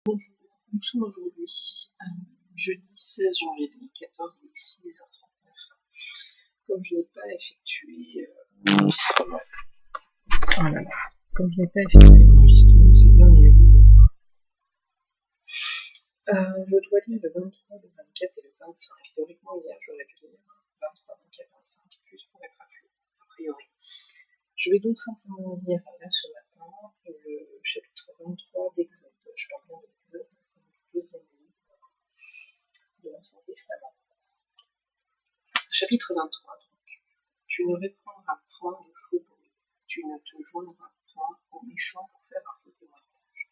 Bonjour, nous sommes aujourd'hui jeudi 16 janvier 2014, il est 6h39. Comme je n'ai pas effectué l'enregistrement, ces derniers jours, je dois lire le 23, le 24 et le 25. Théoriquement, hier, j'aurais dû lire 23, 24, 25, juste pour être a priori. Je vais donc simplement lire là ce matin le chapitre 23 d'Exode. Je parle bien de l'Exode, le deuxième livre de l'Ancien Testament. Chapitre 23 donc. Tu ne reprendras point de faux bruit, tu ne te joindras point aux méchants pour faire un faux témoignage.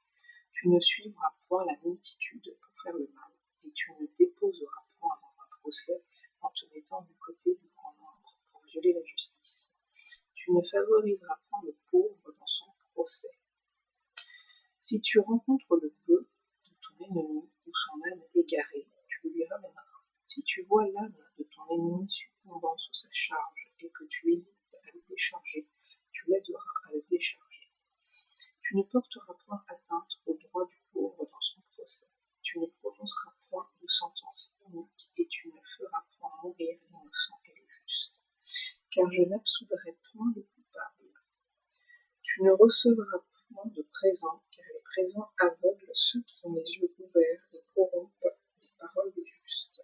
Tu ne suivras point la multitude pour faire le mal, et tu ne déposeras point dans un procès en te mettant du côté du grand nombre pour violer la justice. Tu ne favoriseras point le pauvre dans son procès. Si tu rencontres le bœuf de ton ennemi ou son âne égaré, tu le lui ramèneras. Si tu vois l'âne de ton ennemi succombant sous sa charge et que tu hésites à le décharger, tu l'aideras à le décharger. Tu ne porteras point atteinte au droit du pauvre dans son procès. Tu ne prononceras point de sentence inique et tu ne feras point mourir l'innocent et le juste. Car je n'absoudrai point le coupable. Tu ne recevras point de présents, car les présents aveuglent ceux qui ont les yeux ouverts et corrompent les paroles des justes.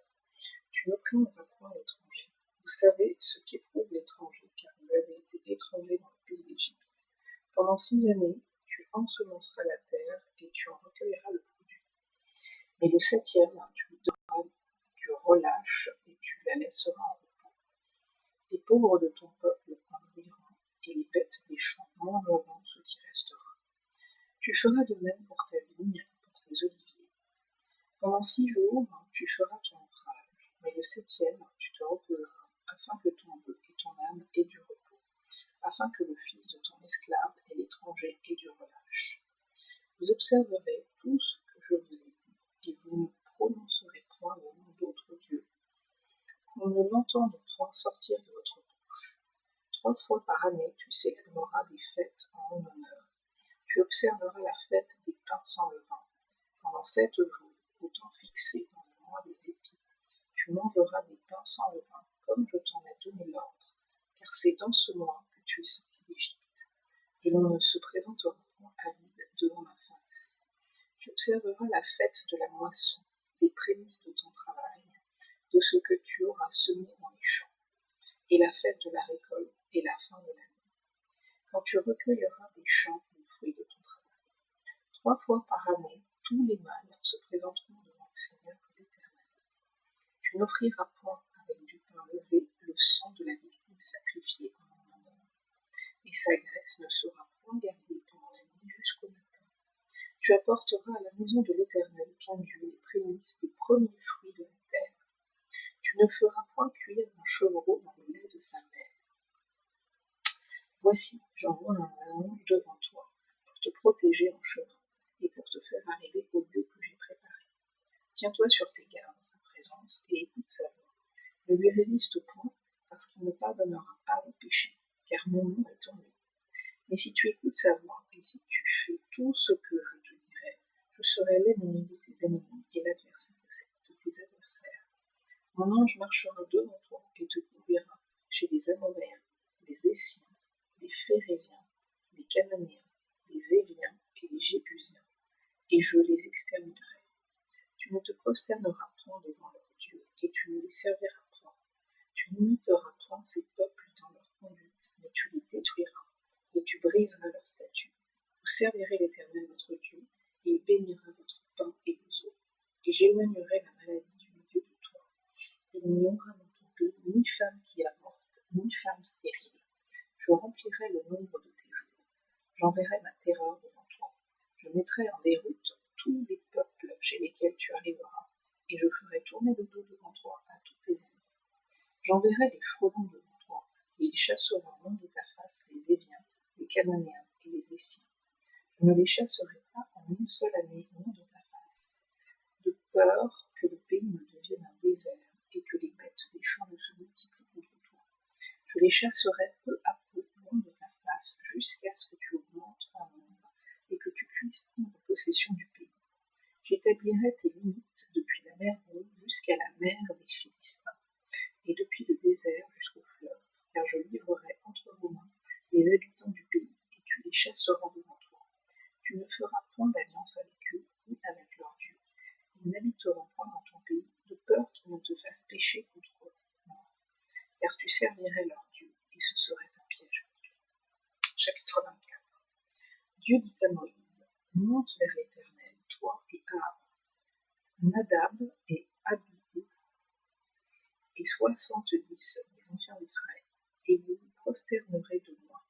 Tu n'opprimeras point l'étranger. Vous savez ce qu'éprouve l'étranger, car vous avez été étranger dans le pays d'Égypte. Pendant 6 années, tu ensemenceras la terre et tu en recueilleras le produit. Mais le 7e, tu lui donneras du relâche et tu la laisseras en repos. Les pauvres de ton peuple en jouiront, et les bêtes des champs mangeront ce qui restera. Tu feras de même pour ta vigne, pour tes oliviers. Pendant 6 jours, tu feras ton ouvrage, mais le 7e, tu te reposeras, afin que ton bœuf et ton âne aient du repos, afin que le fils de ton esclave et l'étranger aient du relâche. Vous observerez tout ce que je vous ai dit, et vous ne prononcerez point le nom d'autres dieux. Qu'on ne l'entende point sortir de votre bouche. 3 fois par année, tu célébreras des fêtes en mon honneur. Tu observeras la fête des pains sans levain. Pendant 7 jours, au temps fixé dans le mois des épis, tu mangeras des pains sans levain, comme je t'en ai donné l'ordre, car c'est dans ce mois que tu es sorti d'Égypte. Et l'on ne se présentera point avide devant ma face. Tu observeras la fête de la moisson, des prémices de ton travail, de ce que tu auras semé dans les champs, et la fête de la récolte et la fin de l'année, quand tu recueilleras des champs le fruit de ton travail. 3 fois par année, tous les mâles se présenteront devant le Seigneur l'Éternel. Tu n'offriras point avec du pain levé le sang de la victime sacrifiée en mon honneur, et sa graisse ne sera point gardée pendant la nuit jusqu'au matin. Tu apporteras à la maison de l'Éternel ton Dieu les prémices des premiers fruits de la terre. Tu ne feras point cuire un chevreau dans le lait de sa mère. Voici, j'envoie un ange devant toi pour te protéger en chemin et pour te faire arriver au lieu que j'ai préparé. Tiens-toi sur tes gardes en sa présence et écoute sa voix. Ne lui résiste point, parce qu'il ne pardonnera pas le péché, car mon nom est en lui. Mais si tu écoutes sa voix et si tu fais tout ce que je te dirai, je serai l'ennemi de tes ennemis et l'adversaire de tes adversaires. Mon ange marchera devant toi et te conduira chez les Amoréens, les Essiens, les Phérésiens, les Cananéens, les Éviens et les Jébusiens, et je les exterminerai. Tu ne te prosterneras point devant leurs dieux, et tu ne les serviras point. Tu n'imiteras point ces peuples dans leur conduite, mais tu les détruiras, et tu briseras leurs statuts. Vous servirez l'Éternel votre Dieu, et il bénira votre pain et vos eaux, et j'éloignerai la maladie du milieu de toi. Il n'y aura dans ton pays ni femme qui avorte, ni femme stérile. Je remplirai le nombre de tes jours. J'enverrai ma terreur devant toi. Je mettrai en déroute tous les peuples chez lesquels tu arriveras, et je ferai tourner le dos devant toi à tous tes ennemis. J'enverrai les frelons devant toi, et ils chasseront loin de ta face les Éviens, les Cananéens et les Essiens. Je ne les chasserai pas en une seule année loin de ta face, de peur que le pays ne devienne un désert et que les bêtes des champs ne se multiplient contre toi. Je les chasserai peu à peu loin de ta face jusqu'à ce que tu augmentes en nombre et que tu puisses prendre possession du pays. J'établirai tes limites depuis la mer Rouge jusqu'à la mer des Philistins, et depuis le désert jusqu'au fleuve, car je livrerai entre vos mains les habitants du pays, et tu les chasseras devant toi. Tu ne feras point d'alliance avec eux, ni avec leurs dieux. Ils n'habiteront point dans ton pays, de peur qu'ils ne te fassent pécher contre eux, car tu servirais leurs dieux, et ce serait un piège pour toi. Chapitre 24. Dieu dit à Moïse, monte vers l'Éternel, toi et Aaron, Nadab et Abihu, et 70 des anciens d'Israël, et vous vous prosternerez de moi.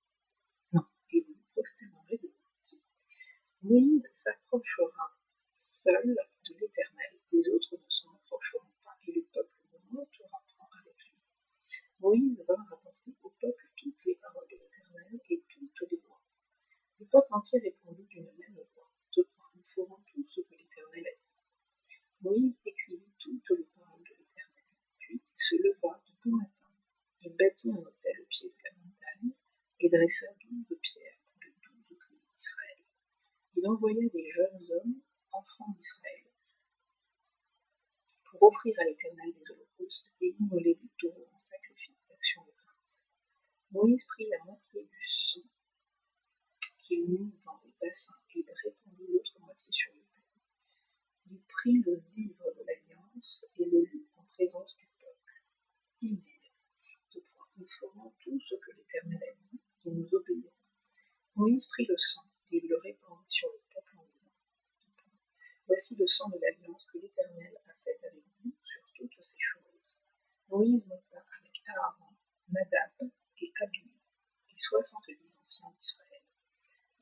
Non, et vous vous prosternerez de moi. Moïse s'approchera seul de l'Éternel, les autres ne s'en approcheront pas, et le peuple ne montera point avec lui. Moïse vint rapporter au peuple toutes les paroles de l'Éternel et toutes les lois. Le peuple entier répondit d'une même voix, nous ferons tout ce que l'Éternel a dit. Moïse écrivit toutes les paroles de l'Éternel, puis il se leva de bon matin, il bâtit un autel au pied de la montagne, et dressa 12 pierres pour les 12 tribus d'Israël. Il envoya des jeunes hommes, enfants d'Israël, pour offrir à l'Éternel des holocaustes et immoler des taureaux en sacrifice d'action de grâce. Moïse prit la moitié du sang qu'il mit dans des bassins et répandit l'autre moitié sur l'autel. Il prit le livre de l'Alliance et le lut en présence du peuple. Il dit, nous ferons tout ce que l'Éternel a dit et nous obéirons. Moïse prit le sang et il le répandit sur le peuple en disant, voici le sang de l'Alliance que l'Éternel a fait avec vous sur toutes ces choses. Moïse monta avec Aaron, Nadab et Abihu, et 70 anciens d'Israël.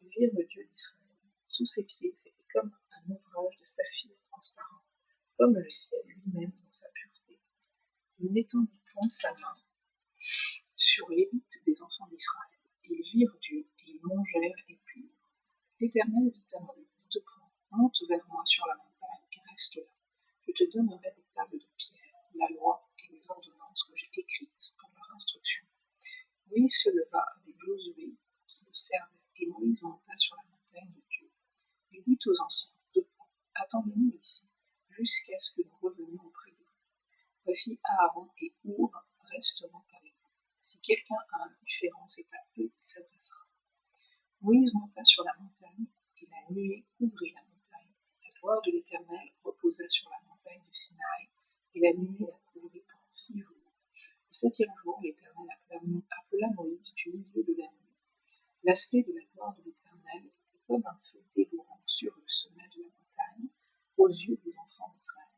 Ils virent le Dieu d'Israël. Sous ses pieds, c'était comme un ouvrage de saphir transparent, comme le ciel lui-même dans sa pureté. Il n'étendit point sa main sur l'élite des enfants d'Israël. Ils virent Dieu et ils mangèrent et purent. L'Éternel dit à Moïse, te prends, monte vers moi sur la montagne et reste là. Je te donnerai des tables de pierre, la loi et les ordonnances que j'ai écrites pour leur instruction. Moïse se leva avec Josué qui le servait, et Moïse monta sur la montagne de Dieu. Il dit aux anciens, attendez-nous ici, jusqu'à ce que nous revenions auprès de vous. Voici Aaron et Our resteront avec vous. Si quelqu'un a un différend, c'est à eux qu'il s'adressera. Moïse monta sur la montagne, et la nuée couvrit la montagne. La gloire de l'Éternel reposa sur la montagne de Sinaï, et la nuée la couvrit pendant 6 jours. Le 7e jour, l'Éternel appela Moïse du milieu de la nuée. L'aspect de la gloire de l'Éternel était comme un feu dévorant sur le sommet de la montagne, aux yeux des enfants d'Israël.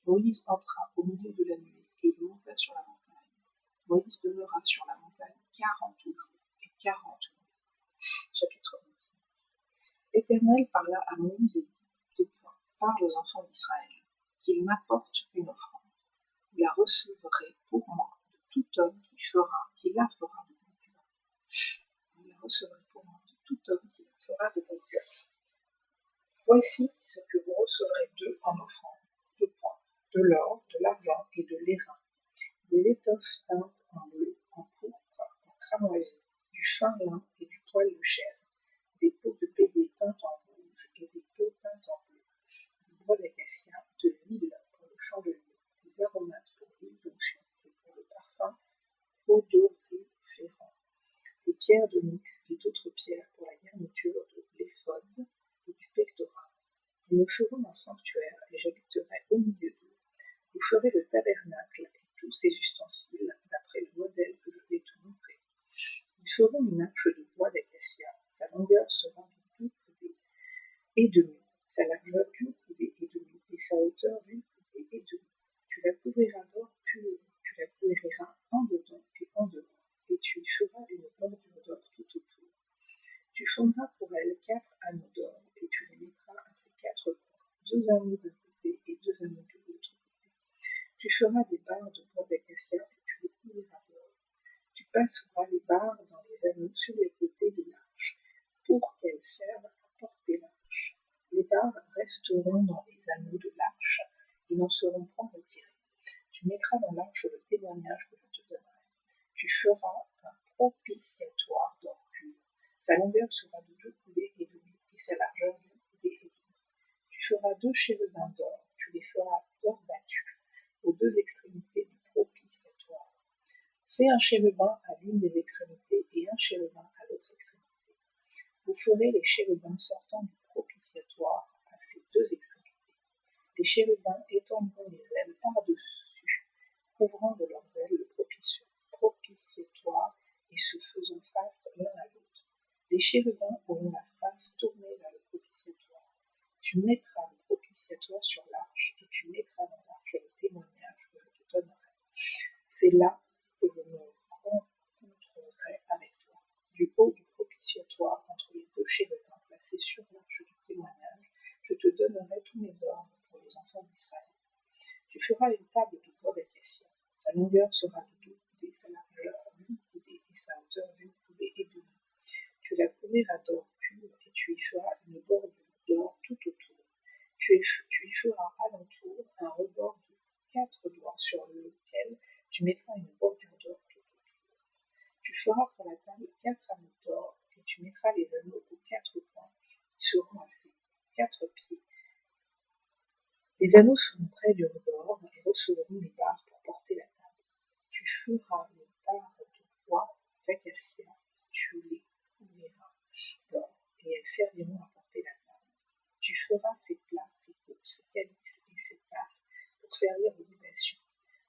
Moïse entra au milieu de la nuée, et il monta sur la montagne. Moïse demeura sur la montagne 40 jours et 40 nuits. Chapitre 25. L'Éternel parla à Moïse et dit, parle aux enfants d'Israël, qu'ils m'apportent une offrande. Vous la recevrez pour moi de tout homme qui la fera de bon cœur. Vous la recevrez pour moi de tout homme qui la fera de bon cœur. Voici ce que vous recevrez d'eux en offrande, de l'or, de l'argent et de l'airain, des étoffes teintes en bleu, en pourpre, en cramoisi, du fin lin et des poils de chèvre, des peaux de bélier teintes en rouge et des peaux teintes en bleu, du bois d'acacia, de l'huile pour le chandelier, des aromates pour l'huile d'onction et pour le parfum odoriférant, des pierres d'onyx et d'autres pierres pour la garniture de l'éphod et du pectoral. Nous me ferons un sanctuaire et j'habiterai au milieu d'eux. Vous ferez le tabernacle et tous ses ustensiles d'après le modèle que je vais te montrer. Ils feront une arche de bois d'acacia. Sa longueur sera de 2 coudées et demi, sa largeur d'une coudée et demie et sa hauteur d'une coudée et demie. Tu la couvriras d'or pur, tu la couvriras en dedans et en dehors, et tu y feras une bordure d'or tout autour. Tu fondras pour elle 4 anneaux d'or, et tu les mettras à ces 4 coins, 2 anneaux d'un côté et 2 anneaux de l'autre côté. Tu feras des barres de bois d'acacia et tu les couvriras d'or. Tu passeras les barres dans les anneaux sur les côtés de l'arche, pour qu'elles servent à porter l'arche. Les barres resteront dans les anneaux de l'arche et n'en seront point retirées. Tu mettras dans l'arche le témoignage que je te donnerai. Tu feras un propitiatoire d'or pur. Sa longueur sera de 2 coudées et demie et sa largeur d'une coudée et demie. Tu feras 2 deux chérubins d'or, tu les feras d'or battu aux deux extrémités du propitiatoire. Fais un chérubin à l'une des extrémités et un chérubin à l'autre extrémité. Vous ferez les chérubins sortant du propitiatoire à ces deux extrémités. Les chérubins étendront les ailes par-dessus, couvrant de leurs ailes le propitiatoire et se faisant face l'un à l'autre. Les chérubins auront la face tournée vers le propitiatoire. Tu mettras le propitiatoire sur l'arche et tu mettras dans l'arche le témoignage que je te donnerai. C'est là que je me rencontrerai avec toi. Du haut du propitiatoire, entre les deux chérubins placés sur l'arche du témoignage, je te donnerai tous mes ordres pour les enfants d'Israël. Tu feras une table de bois d'acacia. Sa longueur sera de 2 coudées, sa largeur d'une coudée et sa hauteur d'une coudée et demie. Tu la couvriras d'or pur et tu y feras une bordure d'or tout autour. Tu y feras alentour un rebord de 4 doigts sur lequel tu mettras une bordure d'or tout autour. Tu feras pour la table 4 anneaux d'or et tu mettras les anneaux aux 4 coins qui seront à ses 4 pieds. Les anneaux seront près du rebord et recevront les barres pour porter la table. Tu feras les barres de bois d'acacia, tu les couvriras d'or et elles serviront à porter la table. Tu feras ses plats, ses coupes, ses calices et ses tasses pour servir aux libations.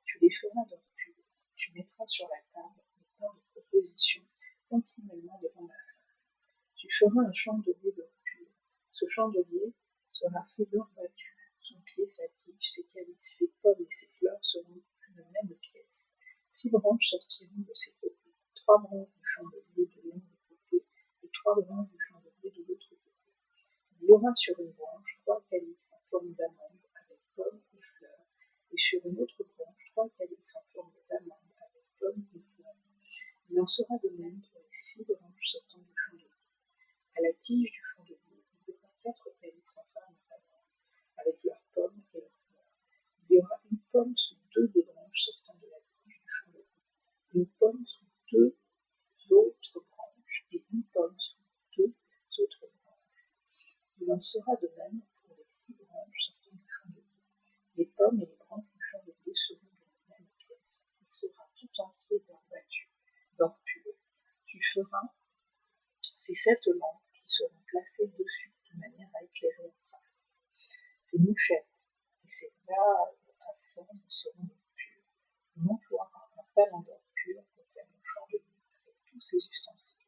Tu les feras d'or pur. Tu mettras sur la table le pain de proposition continuellement devant la face. Tu feras un chandelier d'or pur. Ce chandelier sera fait d'or battu. Son pied, sa tige, ses calices, ses pommes et ses fleurs seront d'une même pièce. 6 branches sortiront de ses côtés, 3 branches du chandelier de l'un des côtés et 3 branches du chandelier de l'autre côté. Il y aura sur une branche 3 calices en forme d'amande avec pommes et fleurs, et sur une autre branche 3 calices en forme d'amande avec pommes et fleurs. Il en sera de même pour les 6 branches sortant du chandelier. À la tige du chandelier, il y aura 4 calices en forme d'amande avec leurs pommes et leurs fleurs. Il y aura une pomme sous 2 des branches sortant de la tige du chandelier, une pomme sous 2 autres branches et une pomme sous 2 autres branches. Il en sera de même pour les 6 branches sortant du chandelier. Les pommes et les branches du chandelier seront de la même pièce. Il sera tout entier d'or battu, d'or pur. Tu feras ces 7 lampes qui seront placées dessus de manière à éclairer en face. Ces mouchettes et ces vases à cendre seront d'or pur. On emploiera un talent d'or pur pour faire le chandelier avec tous ses ustensiles.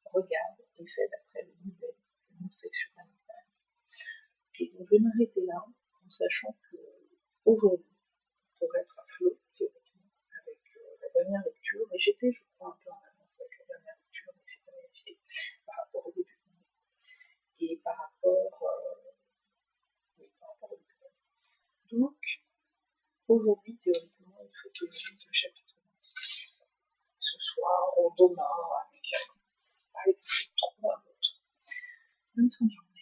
Regarde et fais d'après le modèle qui t'est montré sur la montagne. Ok, donc je vais m'arrêter là en sachant que aujourd'hui, pour être à flot théoriquement avec la dernière lecture, et j'étais, je crois, un peu en avance avec la dernière lecture, mais c'est à vérifier par rapport au début de l'année et par rapport au début de l'année. Donc, aujourd'hui, théoriquement, il faut que je lise le chapitre 26 ce soir ou demain avec trop un autre. Bonne fin de journée.